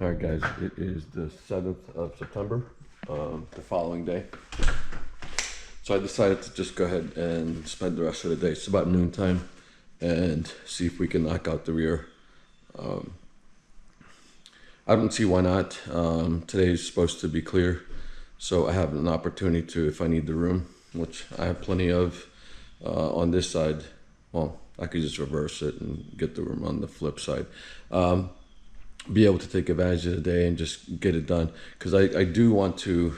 All right, guys, it is the 7th of September, the following day. So I decided to just go ahead and spend the rest of the day. It's about noontime, and see if we can knock out the rear. I don't see why not. Today is supposed to be clear, so I have an opportunity to, if I need the room, which I have plenty of on this side. Well, I could just reverse it and get the room on the flip side. Be able to take advantage of the day and just get it done, because I do want to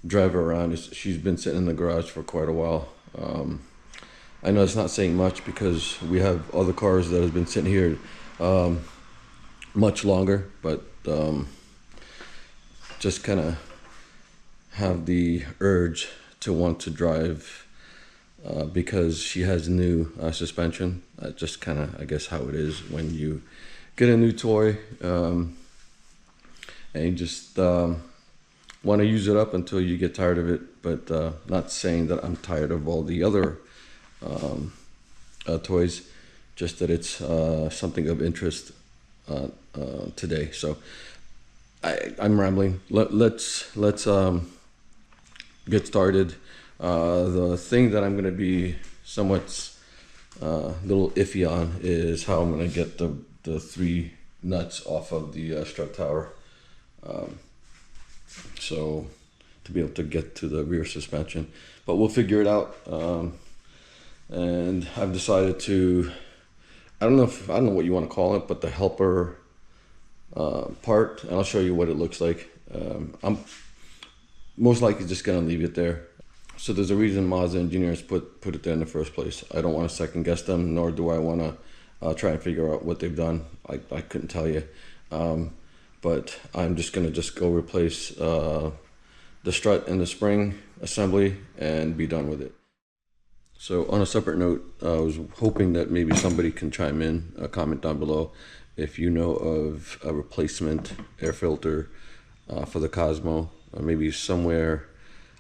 drive her around. She's been sitting in the garage for quite a while. I know it's not saying much because we have other cars that have been sitting here much longer, but just kind of have the urge to want to drive because she has new suspension. Just kind of, I guess, how it is when you get a new toy, and you just want to use it up until you get tired of it. But not saying that I'm tired of all the other toys, just that it's something of interest today. So I'm rambling. Let's get started. The thing that I'm going to be somewhat little iffy on is how I'm going to get the 3 nuts off of the strut tower, so to be able to get to the rear suspension, but we'll figure it out. And I've decided to, I don't know what you want to call it, but the helper part, and I'll show you what it looks like. I'm most likely just gonna leave it there. So there's a reason Mazda engineers put it there in the first place. I don't want to second guess them, nor do I want to try and figure out what they've done. I couldn't tell you, but I'm just gonna go replace the strut and the spring assembly and be done with it. So on a separate note, I was hoping that maybe somebody can chime in, comment down below if you know of a replacement air filter for the Cosmo, maybe somewhere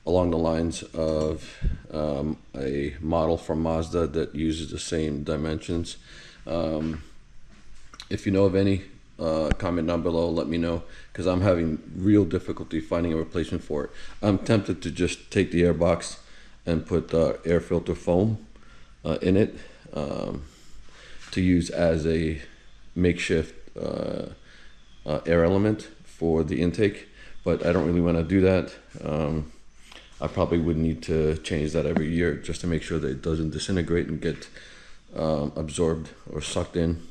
along the lines of a model from Mazda that uses the same dimensions. If you know of any, comment down below, let me know, because I'm having real difficulty finding a replacement for it. I'm tempted to just take the air box and put air filter foam in it to use as a makeshift air element for the intake, but I don't really want to do that. I probably would need to change that every year just to make sure that it doesn't disintegrate and get absorbed or sucked in.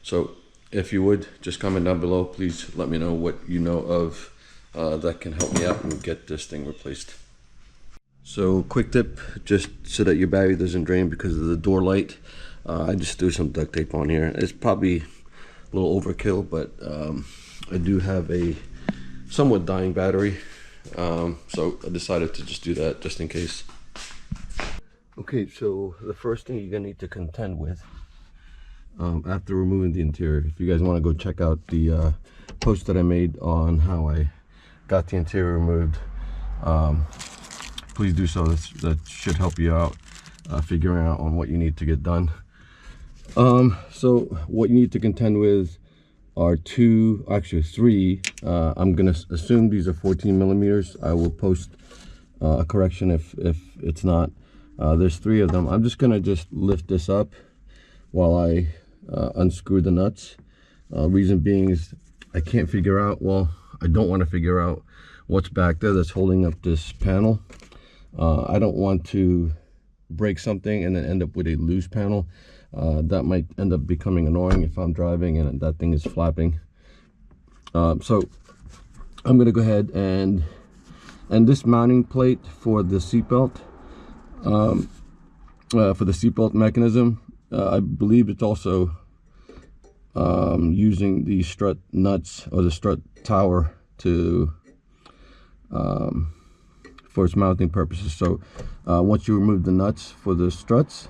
So if you would, just comment down below. Please let me know what you know of that can help me out and get this thing replaced. So quick tip, just so that your battery doesn't drain because of the door light, I just threw some duct tape on here. It's probably a little overkill, but I do have a somewhat dying battery, so I decided to just do that just in case. Okay, so the first thing you're gonna need to contend with after removing the interior, if you guys want to go check out the post that I made on how I got the interior removed, please do so. That should help you out figuring out on what you need to get done. So what you need to contend with are 2, actually 3. I'm gonna assume these are 14 millimeters. I will post a correction if it's not. There's 3 of them. I'm just gonna lift this up while I unscrew the nuts. Reason being is I can't figure out, well, I don't want to figure out what's back there that's holding up this panel. I don't want to break something and then end up with a loose panel. That might end up becoming annoying if I'm driving and that thing is flapping. So I'm going to go ahead and this mounting plate for the seatbelt, mechanism, I believe it's also using the strut nuts or the strut tower to for its mounting purposes. So once you remove the nuts for the struts,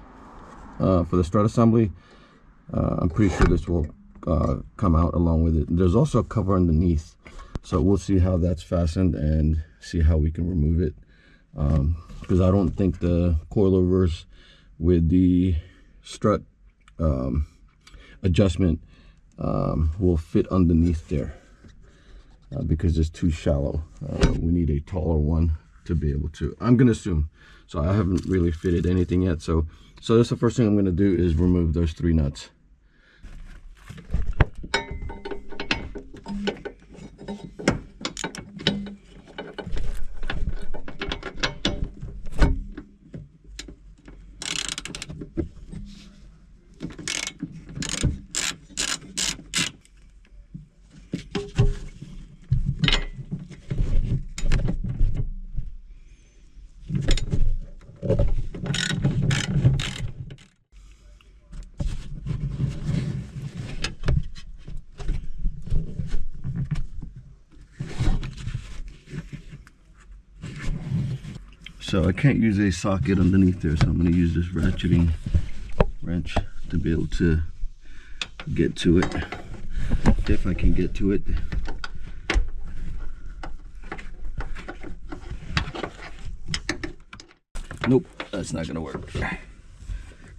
for the strut assembly, I'm pretty sure this will come out along with it. There's also a cover underneath, so we'll see how that's fastened and see how we can remove it, because I don't think the coilovers with the strut adjustment will fit underneath there. because it's too shallow. We need a taller one to be able to, I'm gonna assume. So I haven't really fitted anything yet. So that's the first thing I'm gonna do, is remove those 3 nuts. So I can't use a socket underneath there, so I'm going to use this ratcheting wrench to be able to get to it, if I can get to it. Nope, that's not going to work. Gonna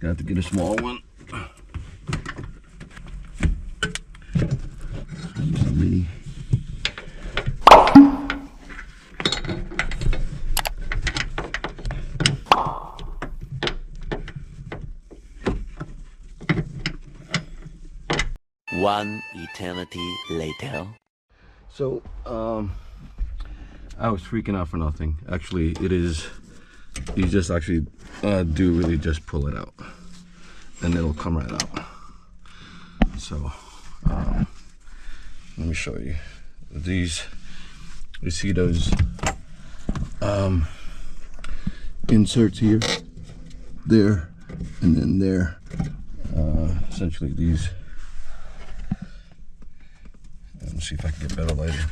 have to get a small one. Mini. One eternity later. So, I was freaking out for nothing. Actually, it is, you just actually do really just pull it out, and it'll come right out. So, let me show you. These, you see those inserts here, there, and then there. Essentially these. Let's see if I can get better lighting.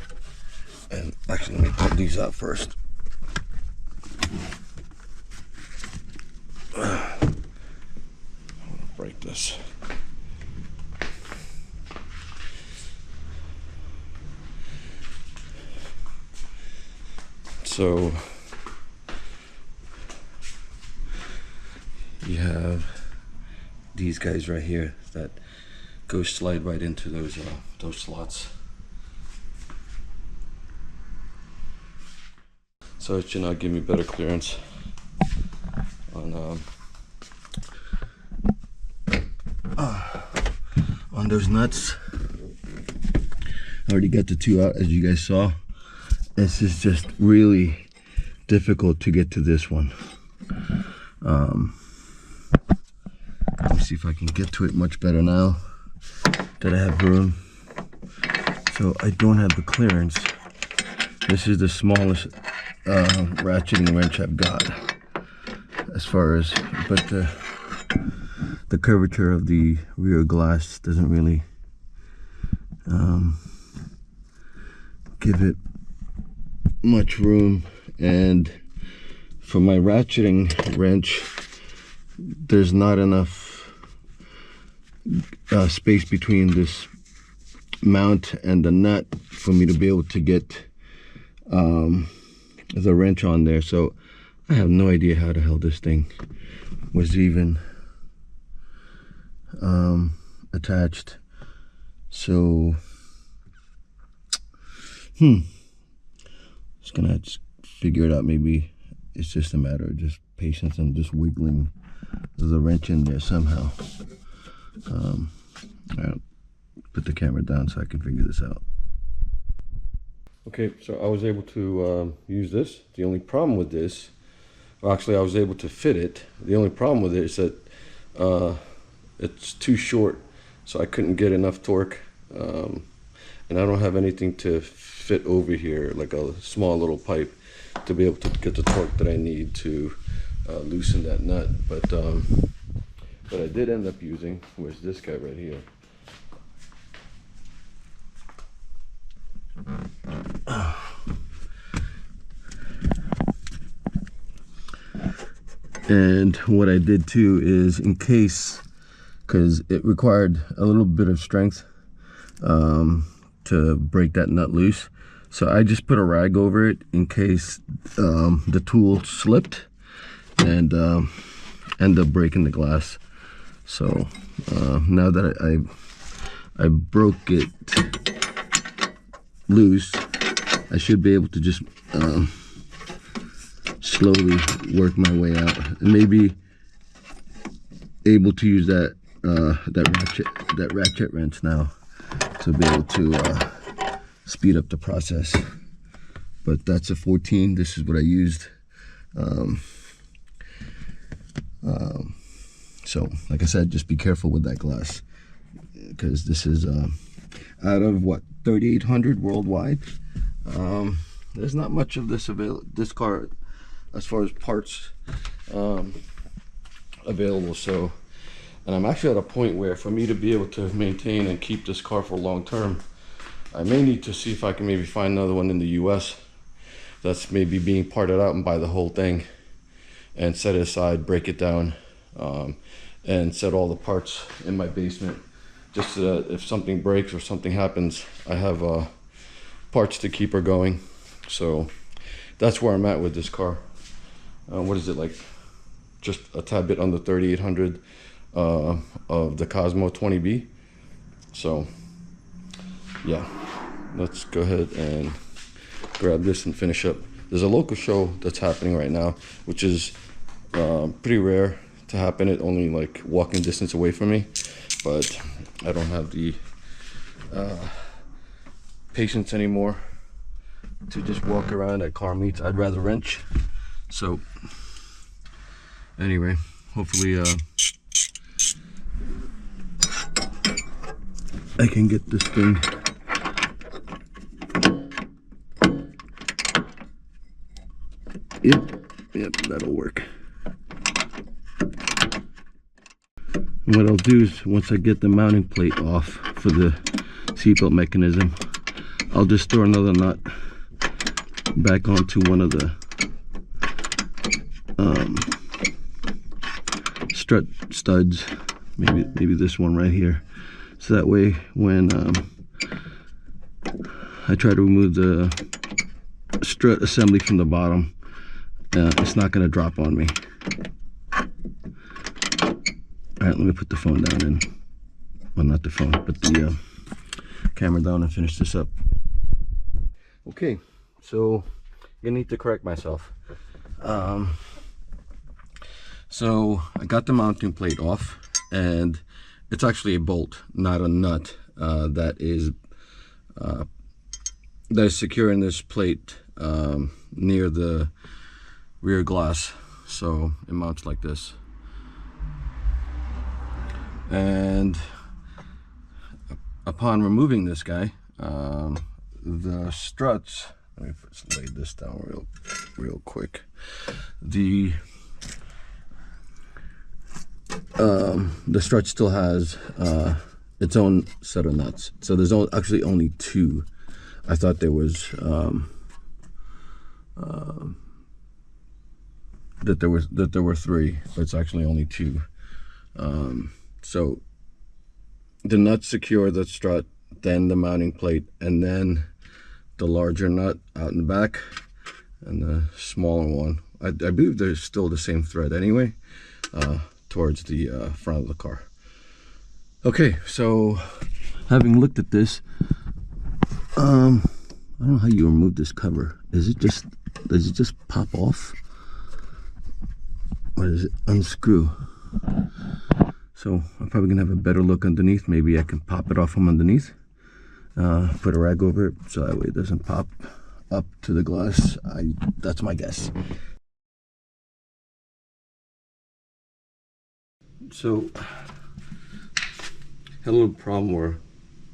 And actually, let me pull these out first. I'm gonna break this. So you have these guys right here that go slide right into those slots. So it should not give me better clearance on those nuts. I already got the 2 out, as you guys saw. This is just really difficult to get to this one. Let me see if I can get to it much better now that I have room. So I don't have the clearance. This is the smallest ratcheting wrench I've got, as far as, but the curvature of the rear glass doesn't really give it much room, and for my ratcheting wrench there's not enough space between this mount and the nut for me to be able to get the wrench on there. So I have no idea how the hell this thing was even attached. So just gonna have to figure it out. Maybe it's just a matter of just patience and just wiggling the wrench in there somehow. I'll put the camera down so I can figure this out. Okay, so I was able to use this. The only problem with this, well, actually I was able to fit it. The only problem with it is that it's too short, so I couldn't get enough torque, and I don't have anything to fit over here, like a small little pipe, to be able to get the torque that I need to loosen that nut. But I did end up using was this guy right here. And what I did too is, in case, because it required a little bit of strength to break that nut loose, so I just put a rag over it in case the tool slipped and end up breaking the glass. So now that I broke it loose, I should be able to just slowly work my way out, and maybe able to use that ratchet wrench now to be able to speed up the process. But that's a 14. This is what I used. So like I said, just be careful with that glass, because this is out of what, 3,800 worldwide. There's not much of this car as far as parts available. So, and I'm actually at a point where for me to be able to maintain and keep this car for long term, I may need to see if I can maybe find another one in the US that's maybe being parted out and buy the whole thing and set it aside, break it down, and set all the parts in my basement, just so that if something breaks or something happens, I have parts to keep her going. So that's where I'm at with this car. What is it, like just a tad bit under 3,800 of the Cosmo 20B. So yeah, let's go ahead and grab this and finish up. There's a local show that's happening right now, which is pretty rare to happen. It only like walking distance away from me, but I don't have the patience anymore to just walk around at car meets. I'd rather wrench. So anyway, hopefully I can get this thing yep, that'll work. And what I'll do is, once I get the mounting plate off for the seatbelt mechanism, I'll just throw another nut back onto one of the strut studs, maybe this one right here, so that way when I try to remove the strut assembly from the bottom, it's not going to drop on me. Alright, let me put the phone down and, well, not the phone, but the camera down and finish this up. Okay, so I need to correct myself. So I got the mounting plate off, and it's actually a bolt, not a nut, that is securing this plate near the rear glass. So it mounts like this, and upon removing this guy, the struts, let me first lay this down real quick. The strut still has its own set of nuts, so there's actually only two. I thought there was that there were three, but it's actually only two. So the nuts secure the strut, then the mounting plate, and then the larger nut out in the back, and the smaller one, I believe they're still the same thread anyway, towards the front of the car. Okay, so having looked at this, I don't know how you remove this cover. Does it just pop off, or does it unscrew? So I'm probably gonna have a better look underneath. Maybe I can pop it off from underneath, put a rag over it so that way it doesn't pop up to the glass. That's my guess. So had a little problem where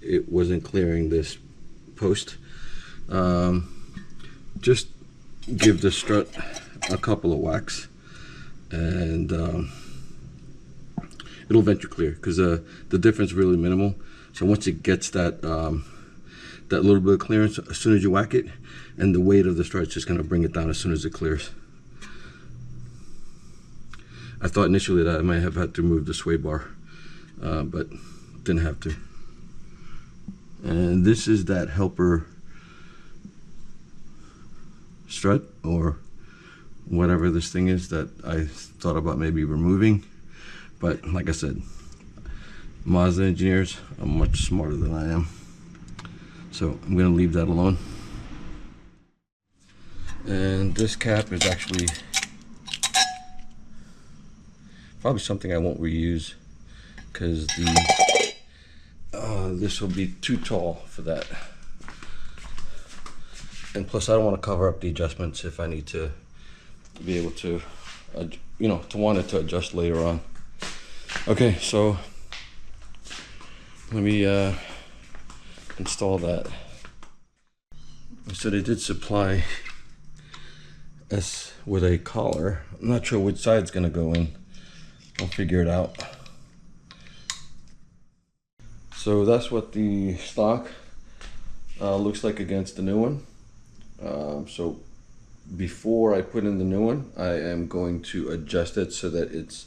it wasn't clearing this post. Just give the strut a couple of whacks, and it'll eventually clear, because the difference is really minimal. So once it gets that that little bit of clearance, as soon as you whack it, and the weight of the strut is just going to bring it down as soon as it clears. I thought initially that I might have had to remove the sway bar, but didn't have to. And this is that helper strut, or whatever this thing is that I thought about maybe removing. But like I said, Mazda engineers are much smarter than I am, so I'm going to leave that alone. And this cap is actually probably something I won't reuse, because this will be too tall for that. And plus I don't want to cover up the adjustments if I need to be able to, you know, to want it to adjust later on. Okay, so let me install that. So they did supply us with a collar. I'm not sure which side it's gonna go in. I'll figure it out. So that's what the stock looks like against the new one. So before I put in the new one, I am going to adjust it so that it's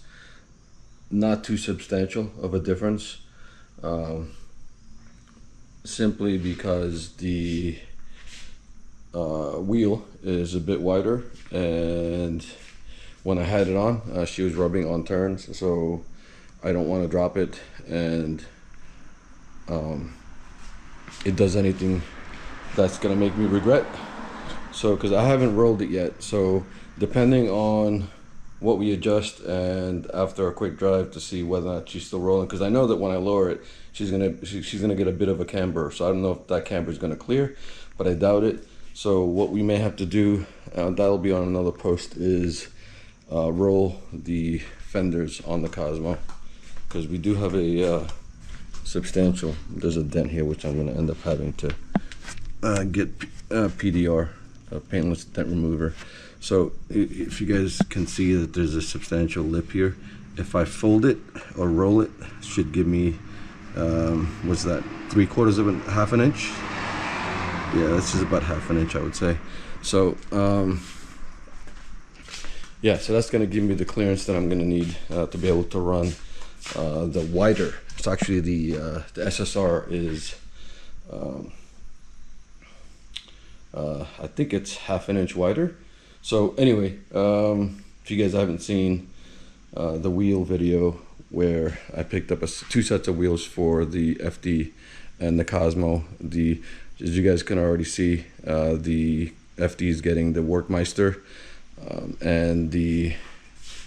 not too substantial of a difference. Simply because the wheel is a bit wider, and when I had it on, she was rubbing on turns, so I don't want to drop it and it does anything that's gonna make me regret. So because I haven't rolled it yet, so depending on what we adjust and after a quick drive to see whether or not she's still rolling, because I know that when I lower it, she's gonna get a bit of a camber. So I don't know if that camber is gonna clear, but I doubt it. So what we may have to do, that'll be on another post, is roll the fenders on the Cosmo, because we do have a substantial, there's a dent here which I'm gonna end up having to get PDR, paintless dent remover. So if you guys can see that there's a substantial lip here, if I fold it or roll it, should give me what's that, 3/4 of half an inch. Yeah, this is about half an inch, I would say. So yeah, so that's going to give me the clearance that I'm going to need to be able to run the wider. It's actually the SSR is I think it's half an inch wider. So anyway, if you guys haven't seen the wheel video where I picked up two sets of wheels for the FD and the Cosmo, as you guys can already see, the FD is getting the Workmeister and the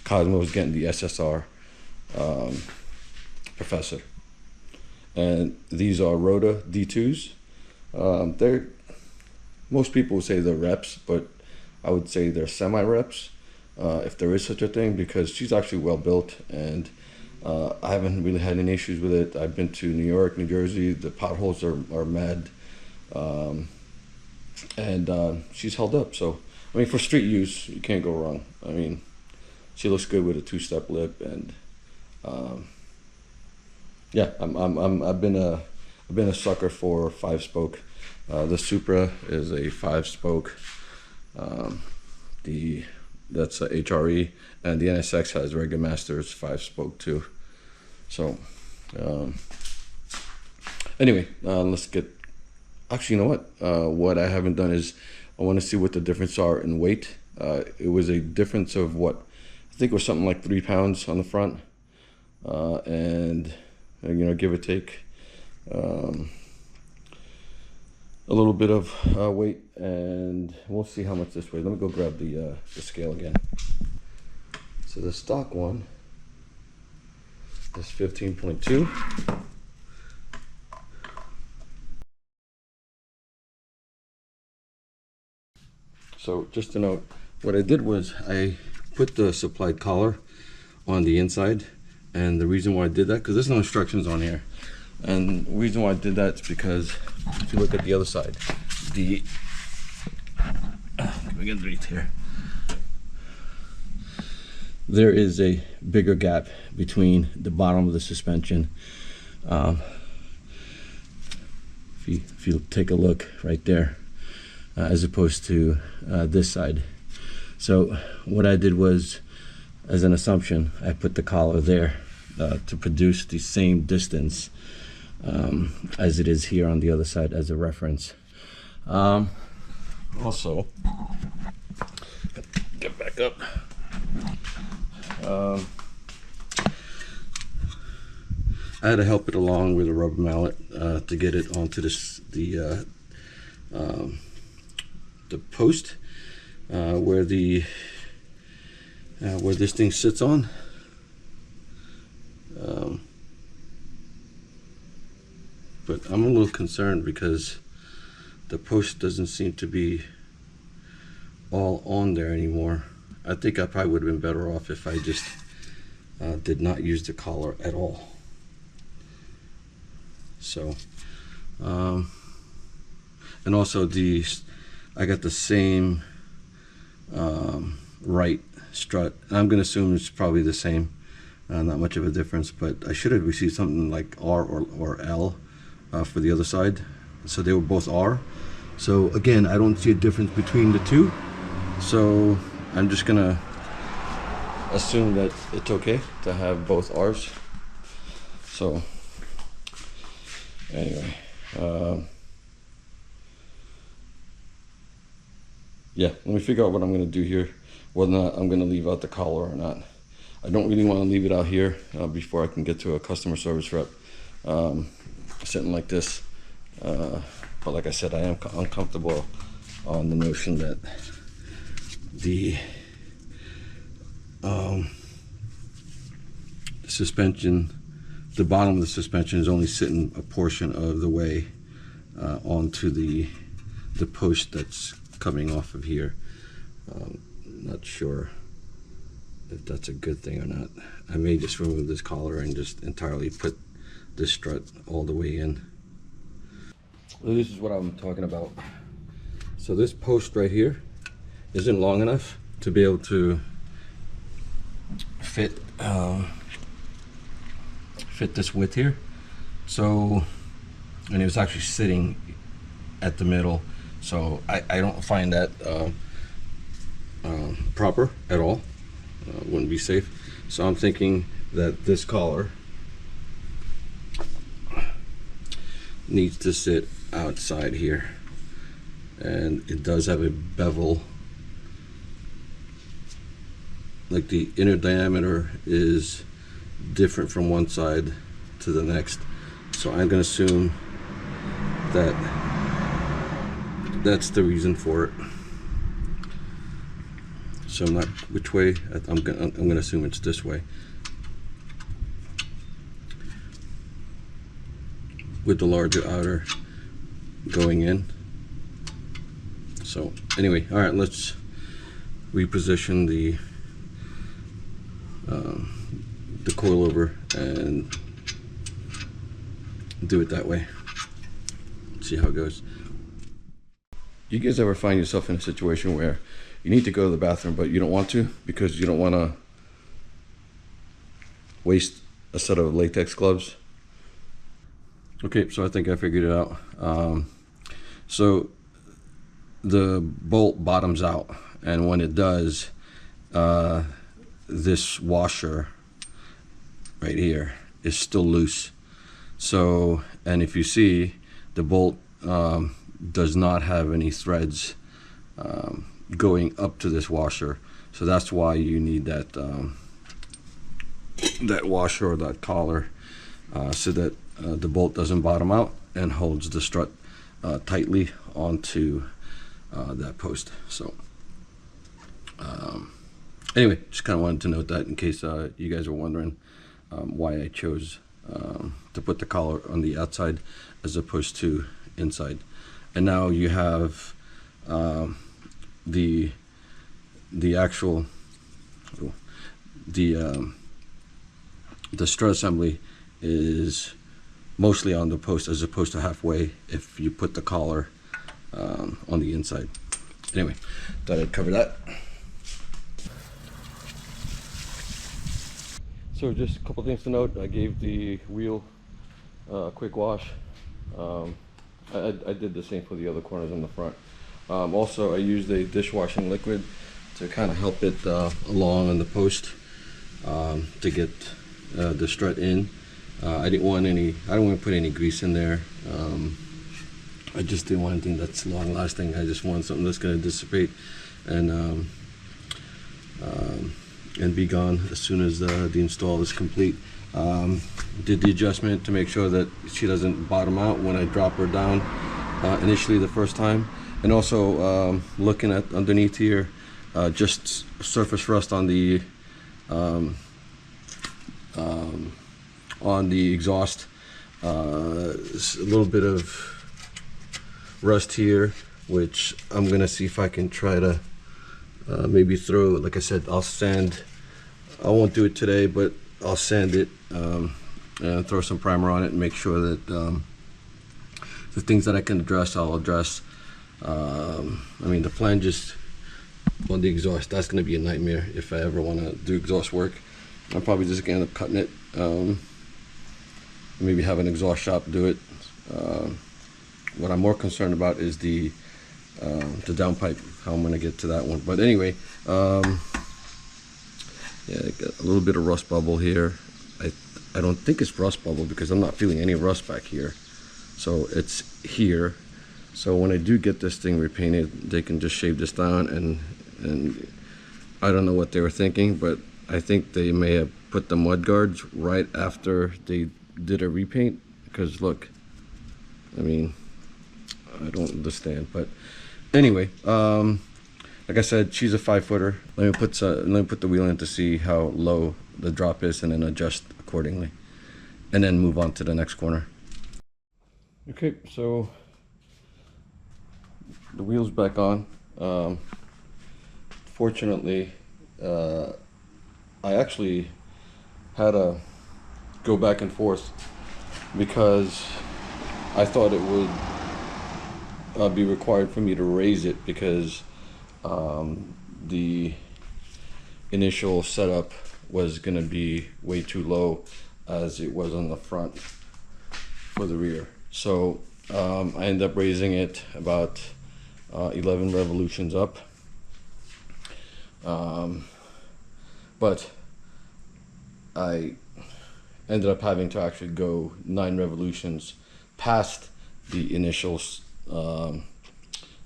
Cosmo is getting the SSR Professor. And these are Rota D2s. They're, most people would say they're reps, but I would say they're semi-reps, if there is such a thing, because she's actually well built, and I haven't really had any issues with it. I've been to New York, New Jersey, the potholes are mad, and she's held up. So I mean, for street use, you can't go wrong. I mean, she looks good with a two-step lip, and yeah, I've been a sucker for 5-spoke. The Supra is a 5-spoke. That's a HRE, and the NSX has regular Masters 5-spoke too. So anyway, let's get, actually, you know what, what I haven't done is I want to see what the difference are in weight. It was a difference of what, I think it was something like 3 pounds on the front, and you know, give or take a little bit of weight, and we'll see how much this weighs. Let me go grab the scale again. So the stock one is 15.2. So just to note, what I did was I put the supplied collar on the inside, and the reason why I did that, because there's no instructions on here, and the reason why I did that is because if you look at the other side, we get underneath here, there is a bigger gap between the bottom of the suspension. If you take a look right there, as opposed to this side. So what I did was, as an assumption, I put the collar there to produce the same distance as it is here on the other side as a reference. Also, get back up. I had to help it along with a rubber mallet to get it onto the post, where this thing sits on. But I'm a little concerned because the post doesn't seem to be all on there anymore. I think I probably would have been better off if I just did not use the collar at all. So, and also I got the same right strut. I'm going to assume it's probably the same, not much of a difference, but I should have received something like R or L for the other side. So they were both R. So again, I don't see a difference between the two. So I'm just going to assume that it's okay to have both R's. So anyway, yeah, let me figure out what I'm going to do here, whether or not I'm going to leave out the collar or not. I don't really want to leave it out here before I can get to a customer service rep sitting like this. But like I said, I am uncomfortable on the notion that the suspension, the bottom of the suspension is only sitting a portion of the way onto the post that's coming off of here. Not sure if that's a good thing or not. I may just remove this collar and just entirely put this strut all the way in. Well, this is what I'm talking about. So this post right here isn't long enough to be able to fit this width here. So, and it was actually sitting at the middle. So I don't find that proper at all. Wouldn't be safe. So I'm thinking that this collar needs to sit outside here, and it does have a bevel. Like the inner diameter is different from one side to the next. So I'm going to assume that that's the reason for it. So I'm not which way. I'm gonna assume it's this way, with the larger outer going in. So anyway, all right, let's reposition the coilover and do it that way. See how it goes. You guys ever find yourself in a situation where you need to go to the bathroom but you don't want to because you don't want to waste a set of latex gloves? Okay, so I think I figured it out. So the bolt bottoms out, and when it does, this washer right here is still loose. So, and if you see, the bolt does not have any threads going up to this washer. So that's why you need that that washer or that collar, so that the bolt doesn't bottom out and holds the strut tightly onto that post. So anyway, just kind of wanted to note that in case you guys are wondering why I chose to put the collar on the outside as opposed to inside. And now you have the actual the strut assembly is mostly on the post as opposed to halfway if you put the collar on the inside. Anyway, thought I'd cover that. So just a couple things to note. I gave the wheel a quick wash. I did the same for the other corners on the front. Also, I used a dishwashing liquid to kind of help it along on the post to get the strut in. I don't want to put any grease in there. I just didn't want anything that's long lasting. I just want something that's going to dissipate and be gone as soon as the install is complete. Did the adjustment to make sure that she doesn't bottom out when I drop her down initially the first time. And also looking at underneath here, just surface rust on the exhaust. A little bit of rust here, which I'm gonna see if I can try to maybe throw, like I said, I'll sand. I won't do it today, but I'll sand it and throw some primer on it and make sure that the things that I can address, I'll address. I mean, the flanges on the exhaust, that's going to be a nightmare if I ever want to do exhaust work. I'm probably just going to end up cutting it. Maybe have an exhaust shop do it. What I'm more concerned about is the downpipe, how I'm going to get to that one. But anyway, yeah, got a little bit of rust bubble here. I don't think it's rust bubble because I'm not feeling any rust back here. So it's here. So when I do get this thing repainted, they can just shave this down, and I don't know what they were thinking, but I think they may have put the mud guards right after they did a repaint, because look, I mean, I don't understand. But anyway, like I said, she's a 5-footer. Let me put the wheel in to see how low the drop is, and then adjust accordingly, and then move on to the next corner. Okay, so the wheel's back on. Fortunately, I actually had to go back and forth because I thought it would be required for me to raise it, because the initial setup was going to be way too low as it was on the front for the rear. So I ended up raising it about 11 revolutions up, but I ended up having to actually go 9 revolutions past the initial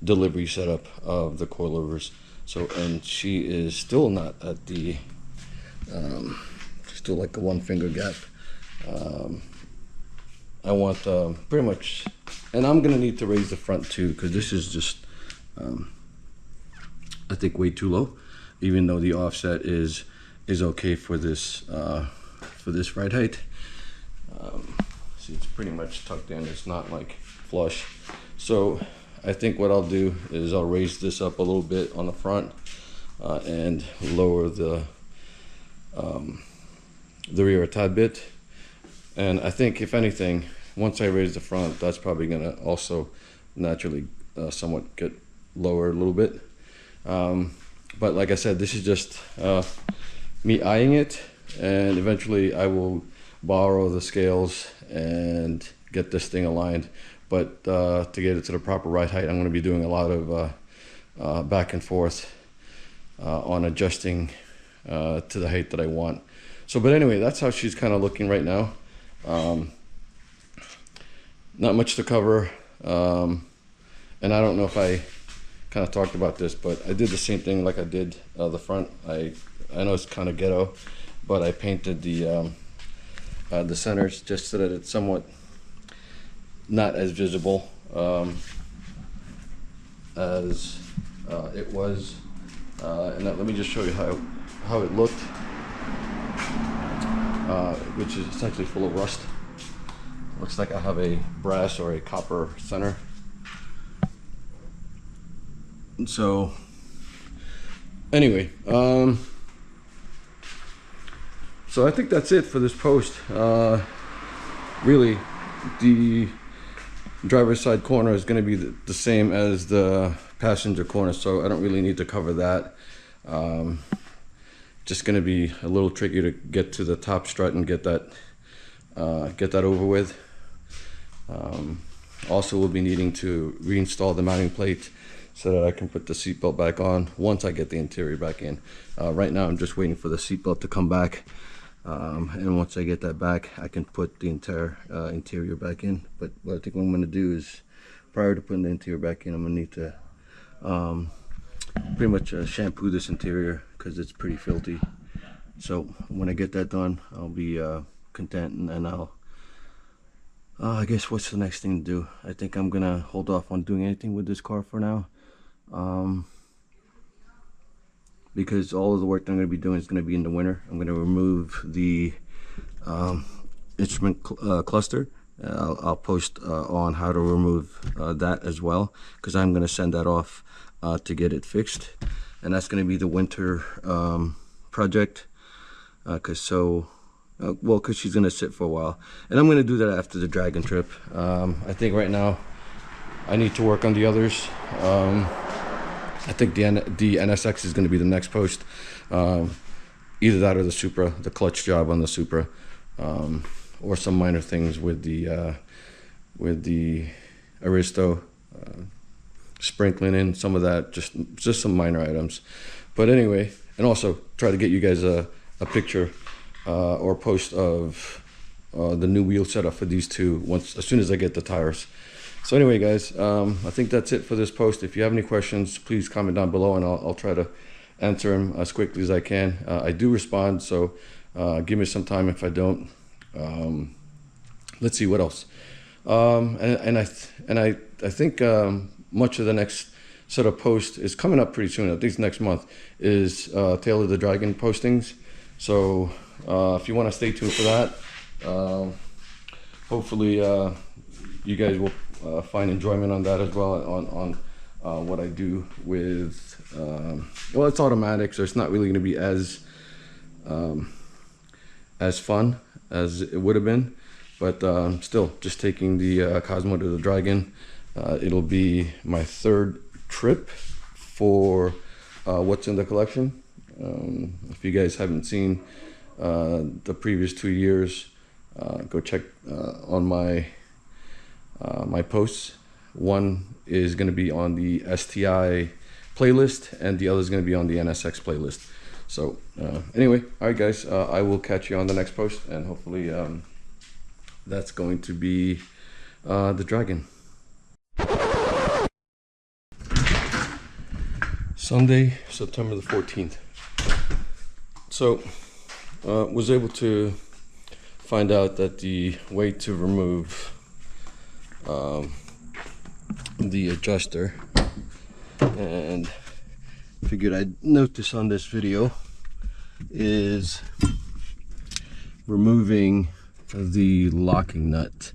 delivery setup of the coilovers. So, and she is still not at the still like a 1 finger gap. I want pretty much, and I'm gonna need to raise the front too, because this is just I think way too low, even though the offset is okay for this ride height. See, it's pretty much tucked in, it's not like flush. So I think what I'll do is I'll raise this up a little bit on the front and lower the rear a tad bit. And I think, if anything, once I raise the front, that's probably gonna also naturally somewhat get lower a little bit. But like I said, this is just me eyeing it, and eventually I will borrow the scales and get this thing aligned. But to get it to the proper ride height, I'm gonna be doing a lot of back and forth on adjusting to the height that I want. So, but anyway, that's how she's kind of looking right now. Not much to cover, and I don't know if I kind of talked about this, but I did the same thing like I did the front. I know it's kind of ghetto, but I painted the centers just so that it's somewhat not as visible as it was, and let me just show you how it looked, which is essentially full of rust. Looks like I have a brass or a copper center. And so anyway, so I think that's it for this post. Really, the driver's side corner is going to be the same as the passenger corner, so I don't really need to cover that. Just going to be a little tricky to get to the top strut and get that over with. Also, we'll be needing to reinstall the mounting plate so that I can put the seatbelt back on once I get the interior back in. Right now I'm just waiting for the seatbelt to come back, and once I get that back, I can put the entire interior back in. But what I think what I'm going to do is, prior to putting the interior back in, I'm going to need to pretty much shampoo this interior because it's pretty filthy. So when I get that done, I'll be content, and I'll I guess what's the next thing to do? I think I'm gonna hold off on doing anything with this car for now. because all of the work that I'm going to be doing is going to be in the winter. I'm going to remove the instrument cluster. I'll post on how to remove that as well, because I'm going to send that off to get it fixed, and that's going to be the winter project, because she's going to sit for a while, and I'm going to do that after the dragon trip. I think right now I need to work on the others. I think the NSX is going to be the next post. Either that or the Supra, the clutch job on the Supra, or some minor things with the Aristo, sprinkling in some of that, just some minor items. But anyway, and also try to get you guys a picture or post of the new wheel setup for these two as soon as I get the tires. So anyway, guys, I think that's it for this post. If you have any questions, please comment down below, and I'll try to answer them as quickly as I can. I do respond, so give me some time if I don't. Let's see what else. I think much of the next set of posts is coming up pretty soon. I think next month is Tail of the Dragon postings. So if you want to stay tuned for that, hopefully you guys will find enjoyment on that as well, on what I do with well, it's automatic, so it's not really going to be as fun as it would have been, but still, just taking the Cosmo to the Dragon. It'll be my third trip for what's in the collection. If you guys haven't seen the previous 2 years, go check on my my posts. One is going to be on the STI playlist, and the other is going to be on the NSX playlist. So anyway, all right, guys, I will catch you on the next post, and hopefully that's going to be the Dragon. Sunday, September the 14th. So was able to find out that the way to remove the adjuster, and figured I'd note this on this video, is removing the locking nut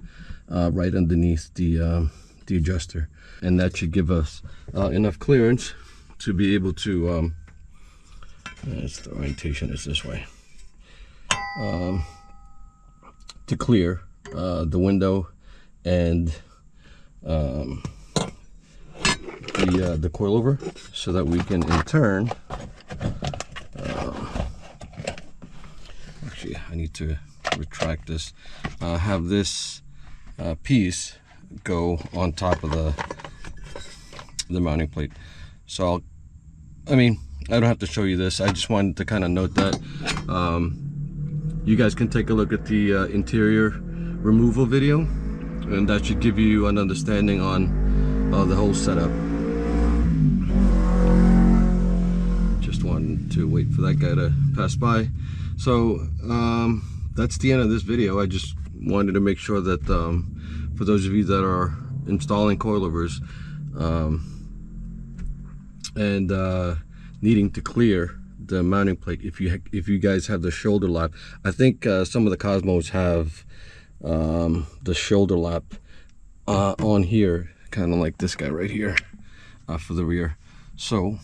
right underneath the adjuster, and that should give us enough clearance to be able to the orientation is this way, to clear the window and the coilover, so that we can in turn actually I need to retract this, have this piece go on top of the mounting plate. So I don't have to show you this, I just wanted to kind of note that. You guys can take a look at the interior removal video, and that should give you an understanding on the whole setup. Just wanted to wait for that guy to pass by. So that's the end of this video. I just wanted to make sure that for those of you that are installing coilovers and needing to clear the mounting plate, if you guys have the shoulder lap, I think some of the Cosmos have the shoulder lap on here, kind of like this guy right here, for the rear. So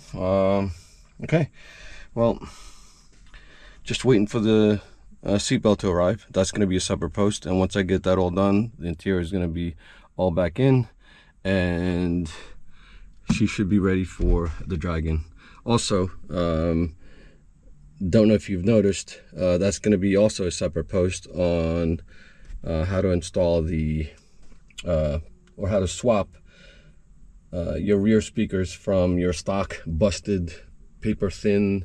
okay, well, just waiting for the seatbelt to arrive. That's going to be a separate post, and once I get that all done, the interior is going to be all back in, and she should be ready for the Dragon. Also, don't know if you've noticed, that's going to be also a separate post on how to install the or how to swap your rear speakers from your stock busted paper thin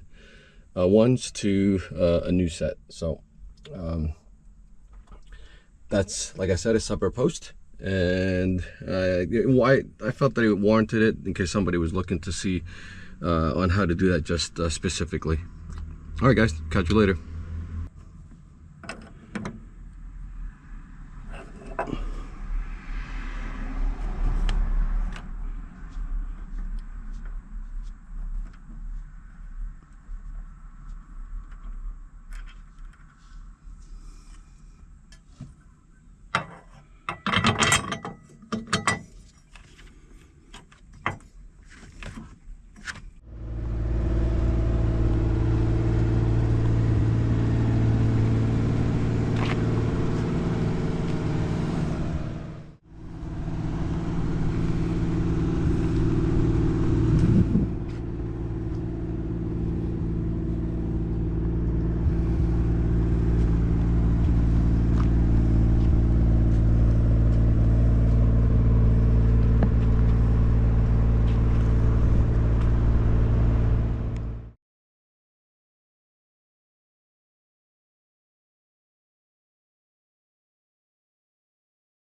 ones to a new set. So that's, like I said, a separate post, and I felt that it warranted it in case somebody was looking to see on how to do that just specifically. All right, guys, catch you later.